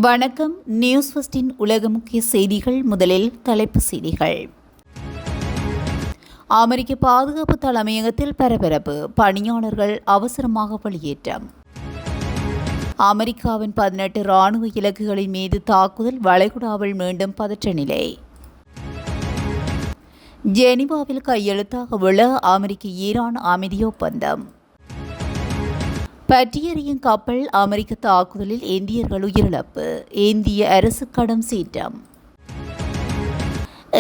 வணக்கம். நியூஸ் ஃபர்ஸ்டின் உலக முக்கிய செய்திகள். முதலில் தலைப்பு செய்திகள். அமெரிக்க பாதுகாப்பு தலைமையகத்தில் பரபரப்பு, பணியாளர்கள் அவசரமாக வெளியேற்றம். அமெரிக்காவின் 18 இராணுவ இலக்குகளின் மீது தாக்குதல், வளைகுடாவில் மீண்டும் பதற்ற நிலை. ஜெனீவாவில் கையெழுத்தாக உள்ள அமெரிக்க ஈரான் அமைதி ஒப்பந்தம். பற்றியெறியும் கப்பல் அமெரிக்க தாக்குதலில் இந்தியர்கள் உயிரிழப்பு, இந்திய அரசு கடும் சீற்றம்.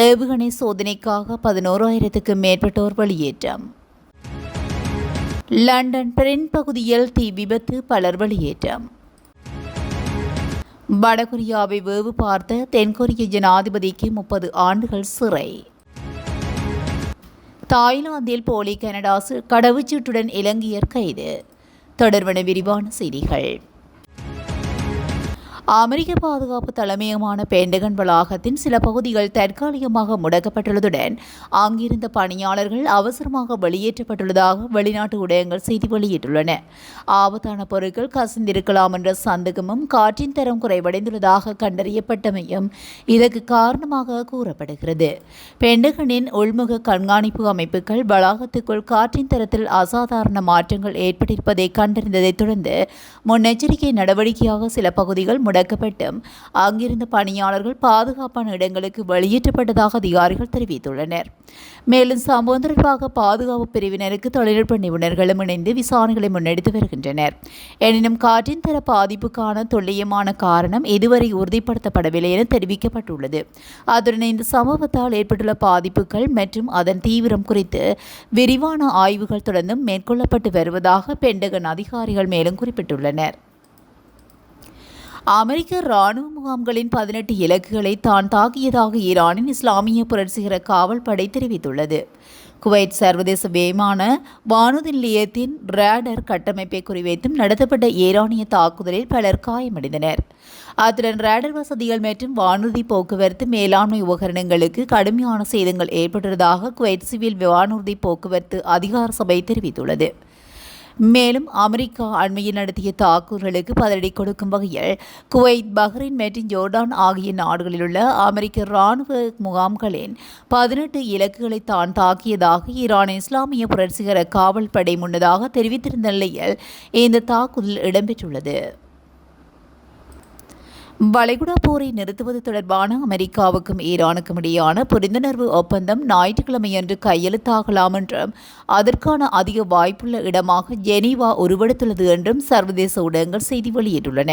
ஏவுகணை சோதனைக்காக 11,000க்கும் மேற்பட்டோர் வெளியேற்றம். லண்டன் பிரெண்ட் பகுதியில் தீ விபத்து, பலர் வெளியேற்றம். வடகொரியாவை வேவு பார்த்த தென்கொரிய ஜனாதிபதிக்கு 30 ஆண்டுகள் சிறை. தாய்லாந்தில் போலி கனடா கடவுச்சீட்டுடன் இலங்கையர் கைது. தொடர்பான விரிவான செய்திகள். அமெரிக்க பாதுகாப்பு தலைமையகமான பென்டகன் வளாகத்தின் சில பகுதிகள் தற்காலிகமாக முடக்கப்பட்டுள்ளதுடன் அங்கிருந்த பணியாளர்கள் அவசரமாக வெளியேற்றப்பட்டுள்ளதாக வெளிநாட்டு ஊடகங்கள் செய்தி வெளியிட்டுள்ளன. ஆபத்தான பொருட்கள் கசிந்திருக்கலாம் என்ற சந்தேகமும் காற்றின் தரம் குறைவடைந்துள்ளதாக கண்டறியப்பட்டமையும் இதற்கு காரணமாக கூறப்படுகிறது. பென்டகனின் உள்முக கண்காணிப்பு அமைப்புகள் வளாகத்துக்குள் காற்றின் தரத்தில் அசாதாரண மாற்றங்கள் ஏற்பட்டிருப்பதை கண்டறிந்ததைத் தொடர்ந்து முன்னெச்சரிக்கை நடவடிக்கையாக சில பகுதிகள் முடக்கப்பட்டும் அங்கிருந்த பணியாளர்கள் பாதுகாப்பான இடங்களுக்கு வெளியேற்றப்பட்டதாக அதிகாரிகள் தெரிவித்துள்ளனர். மேலும் சம்பவம் தொடர்பாக பாதுகாப்பு பிரிவினருக்கு தொழில்நுட்ப நிபுணர்களும் இணைந்து விசாரணைகளை முன்னெடுத்து வருகின்றனர். எனினும் காற்றின் தர பாதிப்புக்கான துல்லியமான காரணம் இதுவரை உறுதிப்படுத்தப்படவில்லை என தெரிவிக்கப்பட்டுள்ளது. அதுடன் இந்த சம்பவத்தால் ஏற்பட்டுள்ள பாதிப்புகள் மற்றும் அதன் தீவிரம் குறித்து விரிவான ஆய்வுகள் தொடர்ந்தும் மேற்கொள்ளப்பட்டு வருவதாக பென்டகன் அதிகாரிகள் மேலும் குறிப்பிட்டுள்ளனர். அமெரிக்க இராணுவ முகாம்களின் 18 இலக்குகளை தான் தாக்கியதாக ஈரானின் இஸ்லாமிய புரட்சிகர காவல் படை தெரிவித்துள்ளது. குவைத் சர்வதேச விமான வானூர்தி நிலையத்தின் ரேடர் கட்டமைப்பை குறிவைத்தும் நடத்தப்பட்ட ஈரானிய தாக்குதலில் பலர் காயமடைந்தனர். அத்துடன் ரேடர் வசதிகள் மற்றும் வானூர்தி போக்குவரத்து மேலாண்மை உபகரணங்களுக்கு கடுமையான சேதங்கள் ஏற்பட்டுள்ளதாக குவைத் சிவில் வானூர்தி போக்குவரத்து அதிகார சபை தெரிவித்துள்ளது. மேலும் அமெரிக்கா அண்மையில் நடத்திய தாக்குதல்களுக்கு பதிலடி கொடுக்கும் வகையில் குவைத், பஹ்ரைன் மற்றும் ஜோர்டான் ஆகிய நாடுகளில் உள்ள அமெரிக்க இராணுவ முகாம்களின் 18 இலக்குகளை தான் தாக்கியதாக ஈரானின் இஸ்லாமிய புரட்சிகர காவல் படை முன்னதாக தெரிவித்திருந்த நிலையில் இந்த தாக்குதல் இடம்பெற்றுள்ளது. வளைகுடா போரை நிறுத்துவது தொடர்பான அமெரிக்காவுக்கும் ஈரானுக்கும் இடையான புரிந்துணர்வு ஒப்பந்தம் ஞாயிற்றுக்கிழமையன்று கையெழுத்தாகலாம் என்றும் அதற்கான அதிக வாய்ப்புள்ள இடமாக ஜெனீவா உருவெடுத்துள்ளது என்றும் சர்வதேச ஊடகங்கள் செய்தி வெளியிட்டுள்ளன.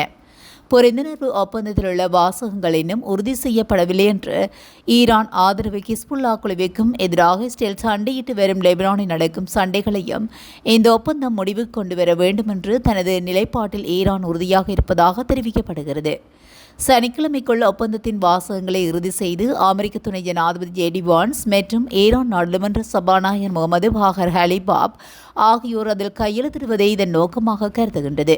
புரிந்துணர்வு ஒப்பந்தத்தில் உள்ள வாசகங்கள் இன்னும் உறுதி செய்யப்படவில்லை என்று ஈரான் ஆதரவு ஹிஸ்புல்லா குழுவிற்கும் எதிராக இஸ்ரேல் சண்டையிட்டு வரும் லெபனானில் நடக்கும் சண்டைகளையும் இந்த ஒப்பந்தம் முடிவுக்கு கொண்டு வர வேண்டும் என்று தனது நிலைப்பாட்டில் ஈரான் உறுதியாக இருப்பதாக தெரிவிக்கப்படுகிறது. சனிக்கிழமைக்குள்ள ஒப்பந்தத்தின் வாசகங்களை இறுதி செய்து அமெரிக்க துணை ஜனாதிபதி ஜேடி வான்ஸ் மற்றும் ஈரான் நாடாளுமன்ற சபாநாயகர் முகமது பாகர் ஹலிபாப் ஆகியோர் அதில் கையெழுத்திடுவதை இதன் நோக்கமாக கருதுகின்றது.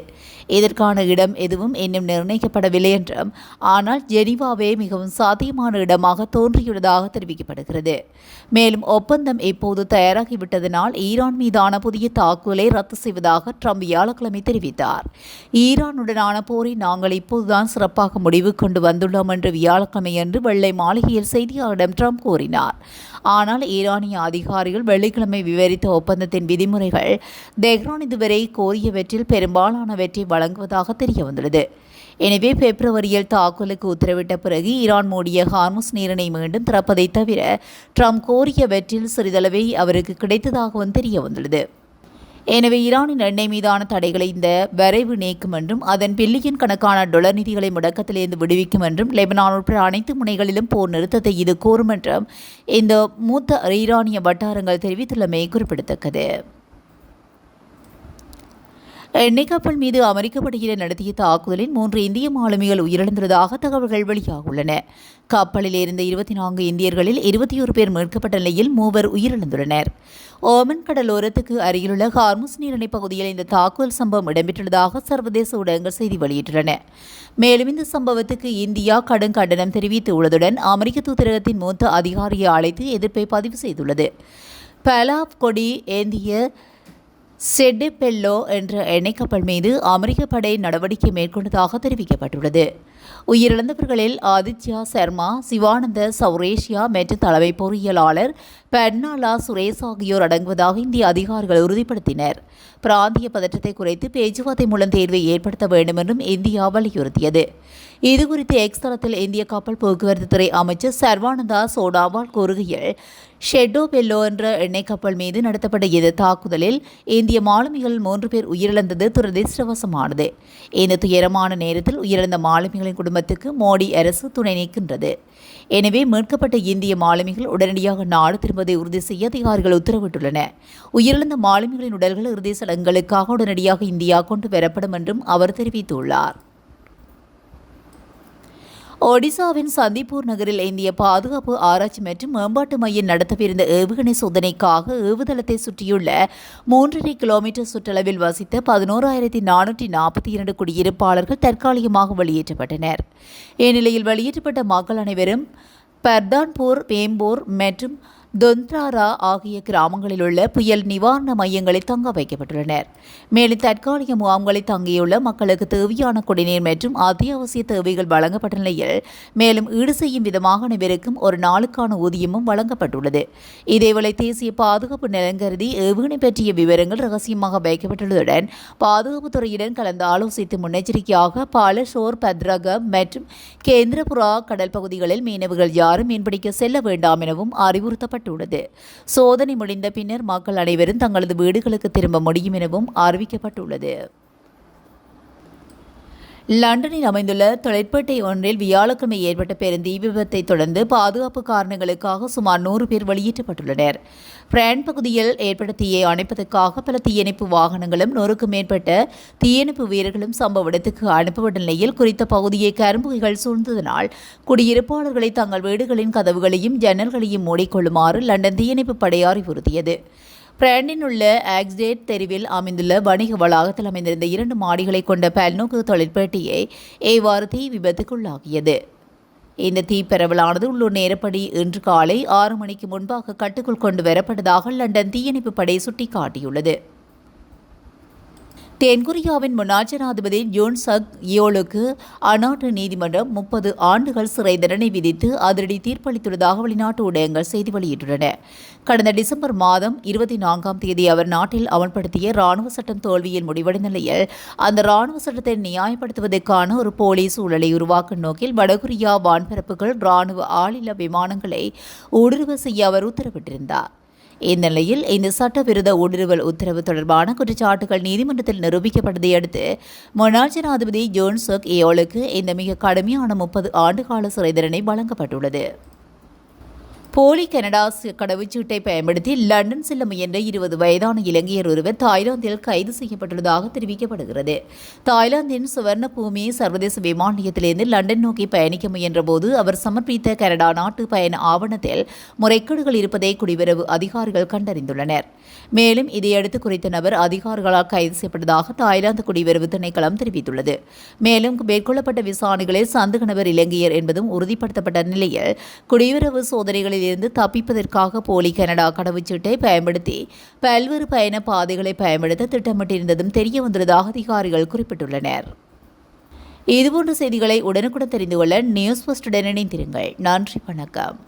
இதற்கான இடம் எதுவும் இன்னும் நிர்ணயிக்கப்படவில்லை என்றும் ஆனால் ஜெனீவாவே மிகவும் சாத்தியமான இடமாக தோன்றியுள்ளதாக தெரிவிக்கப்படுகிறது. மேலும் ஒப்பந்தம் இப்போது தயாராகிவிட்டதனால் ஈரான் மீதான புதிய தாக்குதலை ரத்து செய்வதாக ட்ரம்ப் வியாழக்கிழமை தெரிவித்தார். ஈரானுடனான போரை நாங்கள் இப்போதுதான் சிறப்பாக முடிவு கொண்டு வந்துள்ளோம் என்று வியாழக்கிழமையன்று வெள்ளை மாளிகையில் செய்தியாளரிடம் ட்ரம்ப் கூறினார். ஆனால் ஈரானிய அதிகாரிகள் வெள்ளிக்கிழமை விவரித்த ஒப்பந்தத்தின் விதிமுறைகள் தெஹ்ரான் இதுவரை கோரியவற்றில் பெரும்பாலானவற்றை வழங்குவதாக தெரியவந்துள்ளது. எனவே பிப்ரவரியில் தாக்குதலுக்கு உத்தரவிட்ட பிறகு ஈரான் மூடிய ஹார்முஸ் நீரிணை மீண்டும் திறப்பதை தவிர ட்ரம்ப் கோரியவற்றில் சிறிதளவே அவருக்கு கிடைத்ததாகவும் தெரியவந்துள்ளது. எனவே ஈரானின் எண்ணெய் மீதான தடைகளை இந்த வரைவு நீக்கும் என்றும் அதன் பில்லியன் கணக்கான டாலர் நிதிகளை முடக்கத்திலிருந்து விடுவிக்கும் என்றும் லெபனான் உட்பட அனைத்து முனைகளிலும் போர் நிறுத்தத்தை இது கோரும் என்றும் இந்த மூத்த ஈரானிய வட்டாரங்கள் தெரிவித்துள்ளமை குறிப்பிடத்தக்கது. எண்ணெய் கப்பல் மீது அமெரிக்க படையினர் நடத்திய தாக்குதலில் 3 இந்திய மாலுமிகள் உயிரிழந்துள்ளதாக தகவல்கள் வெளியாகியுள்ளன. கப்பலில் இருந்த 24 இந்தியர்களில் 21 பேர் மீட்கப்பட்ட நிலையில் 3 உயிரிழந்துள்ளனர். ஓமன் கடலோரத்துக்கு அருகிலுள்ள ஹார்முஸ் நீரிணை பகுதியில் இந்த தாக்குதல் சம்பவம் இடம்பெற்றுள்ளதாக சர்வதேச ஊடகங்கள் செய்தி வெளியிட்டுள்ளன. மேலும் இந்த சம்பவத்துக்கு இந்தியா கடும் கண்டனம் தெரிவித்துள்ளதுடன் அமெரிக்க தூதரகத்தின் மூத்த அதிகாரியை அழைத்து எதிர்ப்பை பதிவு செய்துள்ளது. பலாப் கொடி ஏந்திய செடெபெல்லோ என்ற எண்ணெய் கப்பல் மீது அமெரிக்க படை நடவடிக்கை மேற்கொண்டதாக தெரிவிக்கப்பட்டுள்ளது. உயிரிழந்தவர்களில் ஆதித்யா சர்மா, சிவானந்த சௌரேஷியா மற்றும் தலைமை பொறியியலாளர் பெர்னாலா சுரேஷ் ஆகியோர் அடங்குவதாக இந்திய அதிகாரிகள் உறுதிப்படுத்தினர். பிராந்திய பதற்றத்தை குறைத்து பேச்சுவார்த்தை மூலம் தீர்வை ஏற்படுத்த வேண்டும் என்றும் இந்தியா வலியுறுத்தியது. இதுகுறித்து எக்ஸ் தளத்தில் இந்திய கப்பல் போக்குவரத்து துறை அமைச்சர் சர்வானந்தா சோனாவால் கூறுகையில், ஷெட்டோ பெல்லோ என்ற எண்ணெய் கப்பல் மீது நடத்தப்பட்ட இந்த தாக்குதலில் இந்திய மாலுமிகள் 3 பேர் உயிரிழந்தது துரதிருஷ்டவசமானது. இந்த துயரமான நேரத்தில் உயிரிழந்த மாலுமிகளின் குடும்பத்துக்கு மோடி அரசு துணை நிற்கின்றது. எனவே மீட்கப்பட்ட இந்திய மாலுமிகள் உடனடியாக நாடு திரும்பதை உறுதி செய்ய அதிகாரிகள் உத்தரவிட்டுள்ளனர். உயிரிழந்த மாலுமிகளின் உடல்கள் இறுதி சடங்குகளுக்காக உடனடியாக இந்தியா கொண்டு வரப்படும் என்றும் அவர் தெரிவித்துள்ளார். ஒடிசாவின் சந்திப்பூர் நகரில் இந்திய பாதுகாப்பு ஆராய்ச்சி மற்றும் மேம்பாட்டு மையம் நடத்தவிருந்த ஏவுகணை சோதனைக்காக ஏவுதளத்தை சுற்றியுள்ள 3.5 கிலோமீட்டர் சுற்றளவில் வசித்த 11,442 குடியிருப்பாளர்கள் தற்காலிகமாக வெளியேற்றப்பட்டனர். இந்நிலையில் வெளியேற்றப்பட்ட மக்கள் அனைவரும் பர்தான்பூர், வேம்போர் மற்றும் தொந்த்ராரா ஆகிய கிராமங்களில் உள்ள புயல் நிவாரண மையங்களில் தங்க வைக்கப்பட்டுள்ளனர். மேலும் தற்காலிக முகாம்களில் தங்கியுள்ள மக்களுக்கு தேவையான குடிநீர் மற்றும் அத்தியாவசிய தேவைகள் வழங்கப்பட்ட நிலையில் மேலும் ஈடு செய்யும் விதமாக அனைவருக்கும் ஒரு நாளுக்கான ஊதியமும் வழங்கப்பட்டுள்ளது. இதேவேளை தேசிய பாதுகாப்பு நலன் கருதி ஏவுகணை பற்றிய விவரங்கள் ரகசியமாக வைக்கப்பட்டுள்ளதுடன் பாதுகாப்புத்துறையுடன் கலந்து ஆலோசித்து முன்னெச்சரிக்கையாக பாலஷோர், பத்ரகம் மற்றும் கேந்திரபுரா கடல் பகுதிகளில் மீனவர்கள் யாரும் மீன்பிடிக்க செல்ல வேண்டாம் எனவும் அறிவுறுத்தப்பட்டுள்ளது. சோதனை முடிந்த பின்னர் மக்கள் அனைவரும் தங்களது வீடுகளுக்கு திரும்ப முடியும் எனவும் அறிவிக்கப்பட்டுள்ளது. லண்டனில் அமைந்துள்ள தொழிற்பேட்டை ஒன்றில் வியாழக்கிழமை ஏற்பட்ட பெருந்தீ விபத்தை தொடர்ந்து பாதுகாப்பு காரணங்களுக்காக சுமார் 100 பேர் வெளியேற்றப்பட்டுள்ளனர். பிராண்ட் பகுதியில் ஏற்பட்ட தீயை அணைப்பதற்காக பல தீயணைப்பு வாகனங்களும் 100க்கும் மேற்பட்ட தீயணைப்பு வீரர்களும் சம்பவ இடத்துக்கு அனுப்பப்பட்ட நிலையில் குறித்த பகுதியை கரும்புகைகள் சூழ்ந்ததனால் குடியிருப்பாளர்களை தங்கள் வீடுகளின் கதவுகளையும் ஜன்னல்களையும் மூடிக்கொள்ளுமாறு லண்டன் தீயணைப்பு படை அறிவுறுத்தியது. பிராண்டில் உள்ள ஆக்ஸ்டேட் தெருவில் அமைந்துள்ள வணிக வளாகத்தில் அமைந்திருந்த 2 மாடிகளை கொண்ட பல்நோக்கு தொழிற்பேட்டையை இவ்வாறு தீ விபத்துக்குள்ளாகியது. இந்த தீப்பரவலானது உள்ளூர் நேரப்படி இன்று காலை 6 மணிக்கு முன்பாக கட்டுக்குள் கொண்டு வரப்பட்டதாக லண்டன் தீயணைப்பு படை சுட்டிக்காட்டியுள்ளது. தென்கொரியாவின் முன்னாள் ஜனாதிபதி யூன் சக் யோலுக்கு அந்நாட்டு நீதிமன்றம் 30 ஆண்டுகள் சிறை தண்டனை விதித்து அதிரடி தீர்ப்பளித்துள்ளதாக வெளிநாட்டு ஊடகங்கள் செய்தி வெளியிட்டுள்ளன. கடந்த டிசம்பர் மாதம் 24ஆம் தேதி அவர் நாட்டில் அமல்படுத்திய ராணுவ சட்டம் தோல்வியில் முடிவடைந்த நிலையில் அந்த ராணுவ சட்டத்தை நியாயப்படுத்துவதற்கான ஒரு போலி சூழலை உருவாக்கும் நோக்கில் வடகொரியா வான்பரப்புகள் ராணுவ ஆளில்லா விமானங்களை ஊடுருவ செய்ய அவர் உத்தரவிட்டிருந்தார். இந்நிலையில் இந்த சட்டவிரோத ஊடுருவல் உத்தரவு தொடர்பான குற்றச்சாட்டுகள் நீதிமன்றத்தில் நிரூபிக்கப்பட்டதை அடுத்து முன்னாள் ஜனாதிபதி யூன் சக் யோலுக்கு இந்த மிக கடுமையான 30 ஆண்டுகால சிறை தண்டனை வழங்கப்பட்டுள்ளது. போலி கனடா கடவுச்சீட்டை பயன்படுத்தி லண்டன் செல்ல முயன்ற 20 வயதான இலங்கையர் ஒருவர் தாய்லாந்தில் கைது செய்யப்பட்டுள்ளதாக தெரிவிக்கப்படுகிறது. தாய்லாந்தின் சுவர்ணபூமி சர்வதேச விமான நிலையத்திலிருந்து லண்டன் நோக்கி பயணிக்க முயன்றபோது அவர் சமர்ப்பித்த கனடா நாட்டு பயண ஆவணத்தில் முறைகேடுகள் இருப்பதை குடிவரவு அதிகாரிகள் கண்டறிந்துள்ளனர். மேலும் இதையடுத்து குறித்த நபர் அதிகாரிகளால் கைது செய்யப்பட்டதாக தாய்லாந்து குடிவரவு திணைக்களம் தெரிவித்துள்ளது. மேலும் மேற்கொள்ளப்பட்ட விசாரணைகளில் சந்தேக நபர் இலங்கையர் என்பதும் உறுதிப்படுத்தப்பட்ட நிலையில் குடிவரவு சோதனைகளில் இருந்து தப்பிப்பதற்காக போலி கனடா கடவுச்சீட்டை பயன்படுத்தி பல்வேறு பயண பாதைகளை பயன்படுத்த திட்டமிட்டிருந்ததும் தெரிய வந்துள்ளதாக அதிகாரிகள் குறிப்பிட்டுள்ளனர். இதுபோன்ற செய்திகளை உடனுக்குடன் தெரிந்து கொள்ள நியூஸ் ஃபர்ஸ்டுடன் இணைந்திருங்கள். நன்றி, வணக்கம்.